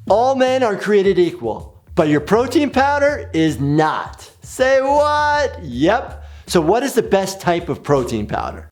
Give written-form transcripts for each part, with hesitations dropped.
All men are created equal, but your protein powder is not. Say what? Yep. So what is the best type of protein powder?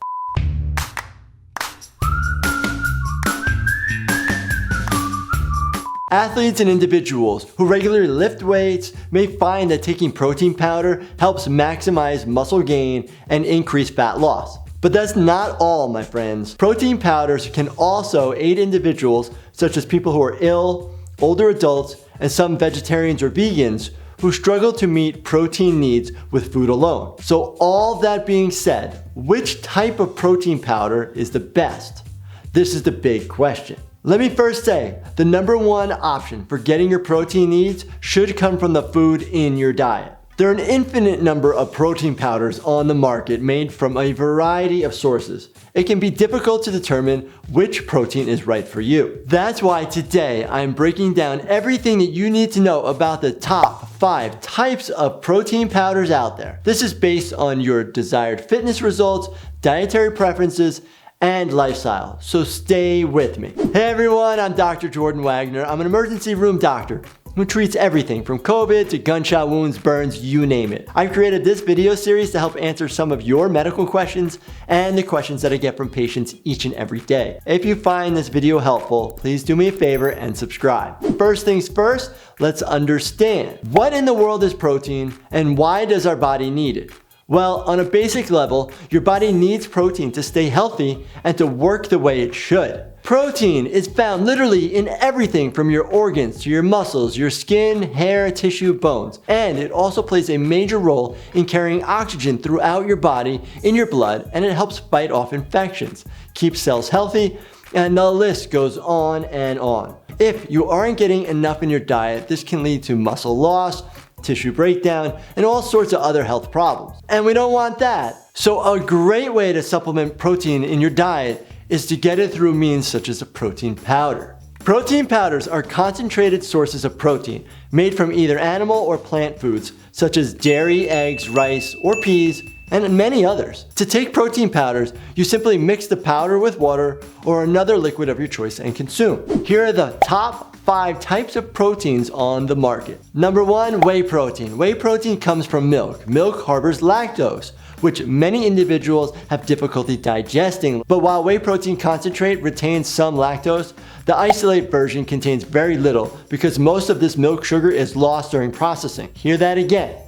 Athletes and individuals who regularly lift weights may find that taking protein powder helps maximize muscle gain and increase fat loss. But that's not all, my friends. Protein powders can also aid individuals such as people who are ill, older adults, and some vegetarians or vegans who struggle to meet protein needs with food alone. So all that being said, which type of protein powder is the best? This is the big question. Let me first say, the number one option for getting your protein needs should come from the food in your diet. There are an infinite number of protein powders on the market made from a variety of sources. It can be difficult to determine which protein is right for you. That's why today I'm breaking down everything that you need to know about the top 5 types of protein powders out there. This is based on your desired fitness results, dietary preferences, and lifestyle. So stay with me. Hey everyone, I'm Dr. Jordan Wagner. I'm an emergency room doctor who treats everything from COVID to gunshot wounds, burns, you name it. I've created this video series to help answer some of your medical questions and the questions that I get from patients each and every day. If you find this video helpful, please do me a favor and subscribe. First things first, let's understand what in the world is protein and why does our body need it? Well, on a basic level, your body needs protein to stay healthy and to work the way it should. Protein is found literally in everything from your organs to your muscles, your skin, hair, tissue, bones. And it also plays a major role in carrying oxygen throughout your body, in your blood, and it helps fight off infections, keeps cells healthy, and the list goes on and on. If you aren't getting enough in your diet, this can lead to muscle loss, tissue breakdown, and all sorts of other health problems. And we don't want that. So a great way to supplement protein in your diet is to get it through means such as a protein powder. Protein powders are concentrated sources of protein made from either animal or plant foods such as dairy, eggs, rice, or peas, and many others. To take protein powders, you simply mix the powder with water or another liquid of your choice and consume. Here are the top 5 types of proteins on the market. Number 1, whey protein. Whey protein comes from milk. Milk harbors lactose, which many individuals have difficulty digesting. But while whey protein concentrate retains some lactose, the isolate version contains very little because most of this milk sugar is lost during processing. Hear that again.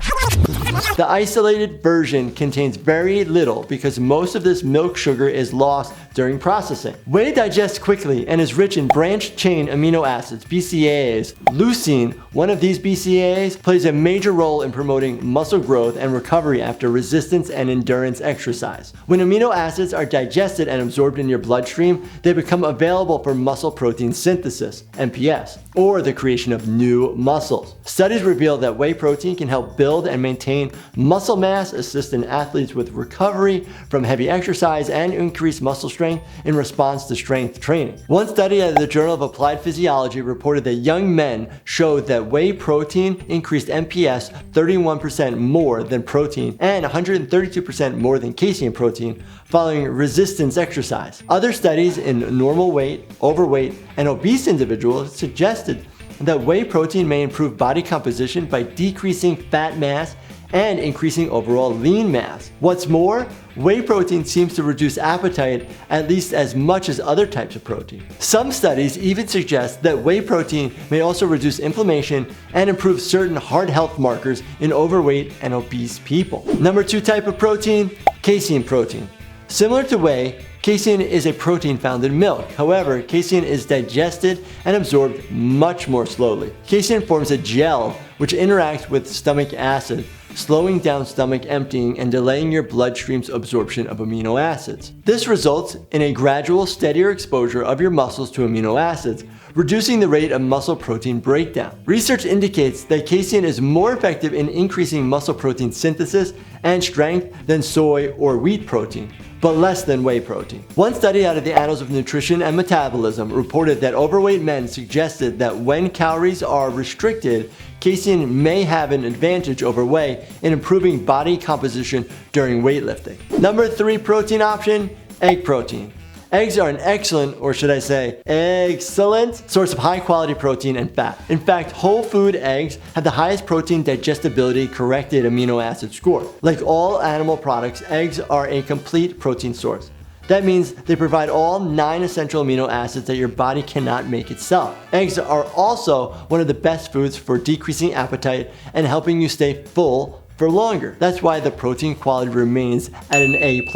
The isolated version contains very little because most of this milk sugar is lost during processing. Whey digests quickly and is rich in branched-chain amino acids, BCAAs. Leucine, one of these BCAAs, plays a major role in promoting muscle growth and recovery after resistance and endurance exercise. When amino acids are digested and absorbed in your bloodstream, they become available for muscle protein synthesis, MPS, or the creation of new muscles. Studies reveal that whey protein can help build and maintain muscle mass, assist in athletes with recovery from heavy exercise, and increase muscle strength in response to strength training. One study out of the Journal of Applied Physiology reported that young men showed that whey protein increased MPS 31% more than protein and 132% more than casein protein following resistance exercise. Other studies in normal weight, overweight, and obese individuals suggested that whey protein may improve body composition by decreasing fat mass and increasing overall lean mass. What's more, whey protein seems to reduce appetite at least as much as other types of protein. Some studies even suggest that whey protein may also reduce inflammation and improve certain heart health markers in overweight and obese people. Number 2 type of protein, casein protein. Similar to whey, casein is a protein found in milk. However, casein is digested and absorbed much more slowly. Casein forms a gel which interacts with stomach acid, slowing down stomach emptying and delaying your bloodstream's absorption of amino acids. This results in a gradual, steadier exposure of your muscles to amino acids, reducing the rate of muscle protein breakdown. Research indicates that casein is more effective in increasing muscle protein synthesis and strength than soy or wheat protein, but less than whey protein. One study out of the Annals of Nutrition and Metabolism reported that overweight men suggested that when calories are restricted, casein may have an advantage over whey in improving body composition during weightlifting. Number 3 protein option, egg protein. Eggs are an excellent, or should I say, excellent source of high quality protein and fat. In fact, whole food eggs have the highest protein digestibility corrected amino acid score. Like all animal products, eggs are a complete protein source. That means they provide all 9 essential amino acids that your body cannot make itself. Eggs are also one of the best foods for decreasing appetite and helping you stay full for longer. That's why the protein quality remains at an A+.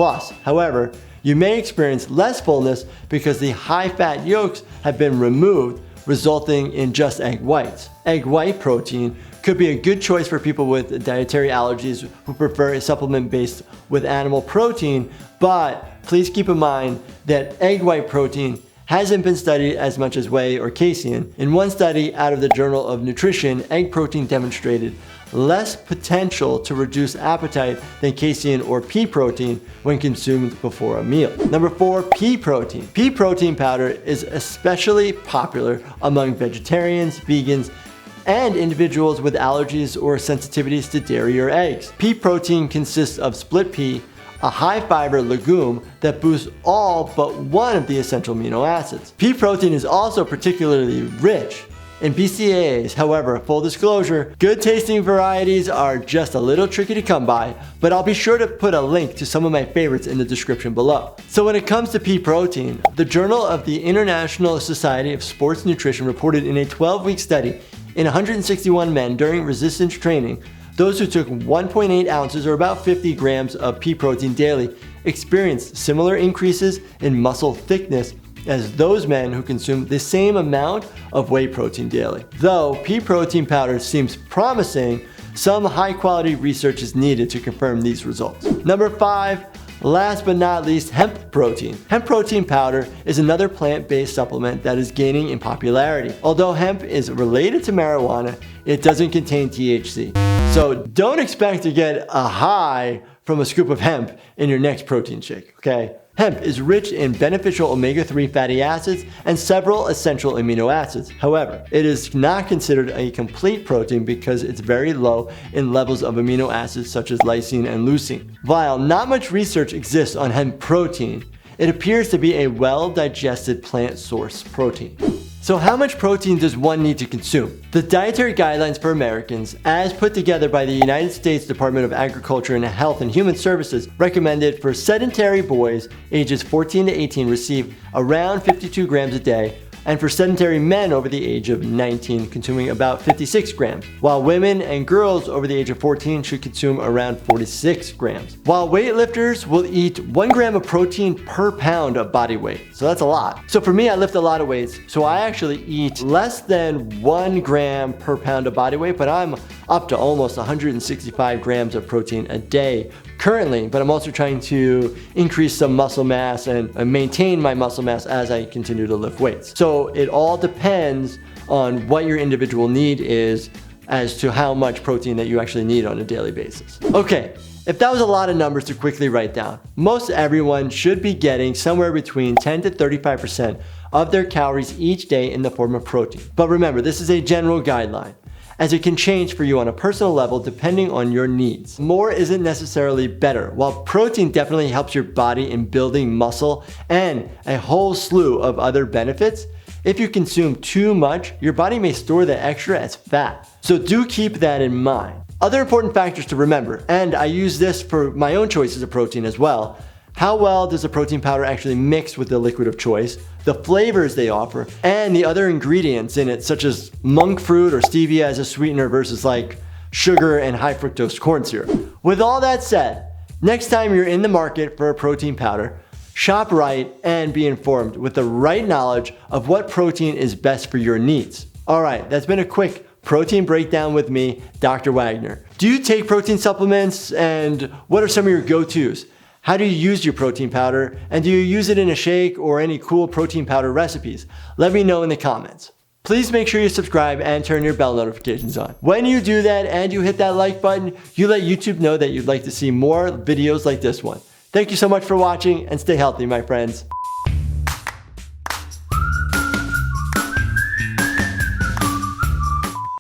However, you may experience less fullness because the high-fat yolks have been removed, resulting in just egg whites. Egg white protein could be a good choice for people with dietary allergies who prefer a supplement based with animal protein, but please keep in mind that egg white protein hasn't been studied as much as whey or casein. In one study out of the Journal of Nutrition, egg protein demonstrated less potential to reduce appetite than casein or pea protein when consumed before a meal. Number 4, pea protein. Pea protein powder is especially popular among vegetarians, vegans, and individuals with allergies or sensitivities to dairy or eggs. Pea protein consists of split pea, a high-fiber legume that boosts all but one of the essential amino acids. Pea protein is also particularly rich in BCAAs. However, full disclosure, good-tasting varieties are just a little tricky to come by, but I'll be sure to put a link to some of my favorites in the description below. So when it comes to pea protein, the Journal of the International Society of Sports Nutrition reported in a 12-week study in 161 men during resistance training, those who took 1.8 ounces or about 50 grams of pea protein daily experienced similar increases in muscle thickness as those men who consumed the same amount of whey protein daily. Though pea protein powder seems promising, some high-quality research is needed to confirm these results. Number 5, last but not least, hemp protein. Hemp protein powder is another plant-based supplement that is gaining in popularity. Although hemp is related to marijuana, it doesn't contain THC. So don't expect to get a high from a scoop of hemp in your next protein shake, okay? Hemp is rich in beneficial omega-3 fatty acids and several essential amino acids. However, it is not considered a complete protein because it's very low in levels of amino acids such as lysine and leucine. While not much research exists on hemp protein, it appears to be a well-digested plant source protein. So how much protein does one need to consume? The dietary guidelines for Americans, as put together by the United States Department of Agriculture and Health and Human Services, recommended for sedentary boys ages 14 to 18 receive around 52 grams a day, and for sedentary men over the age of 19 consuming about 56 grams, while women and girls over the age of 14 should consume around 46 grams. While weightlifters will eat 1 gram of protein per pound of body weight, so that's a lot. So for me, I lift a lot of weights, so I actually eat less than 1 gram per pound of body weight, but I'm up to almost 165 grams of protein a day currently, but I'm also trying to increase some muscle mass and maintain my muscle mass as I continue to lift weights. So it all depends on what your individual need is as to how much protein that you actually need on a daily basis. Okay, if that was a lot of numbers to quickly write down, most everyone should be getting somewhere between 10 to 35% of their calories each day in the form of protein. But remember, this is a general guideline, as it can change for you on a personal level depending on your needs. More isn't necessarily better. While protein definitely helps your body in building muscle and a whole slew of other benefits, if you consume too much, your body may store the extra as fat. So do keep that in mind. Other important factors to remember, and I use this for my own choices of protein as well. How well does the protein powder actually mix with the liquid of choice, the flavors they offer, and the other ingredients in it, such as monk fruit or stevia as a sweetener versus like sugar and high fructose corn syrup. With all that said, next time you're in the market for a protein powder, shop right and be informed with the right knowledge of what protein is best for your needs. All right, that's been a quick protein breakdown with me, Dr. Wagner. Do you take protein supplements, and what are some of your go-tos? How do you use your protein powder, and do you use it in a shake or any cool protein powder recipes? Let me know in the comments. Please make sure you subscribe and turn your bell notifications on. When you do that and you hit that like button, you let YouTube know that you'd like to see more videos like this one. Thank you so much for watching, and stay healthy, my friends.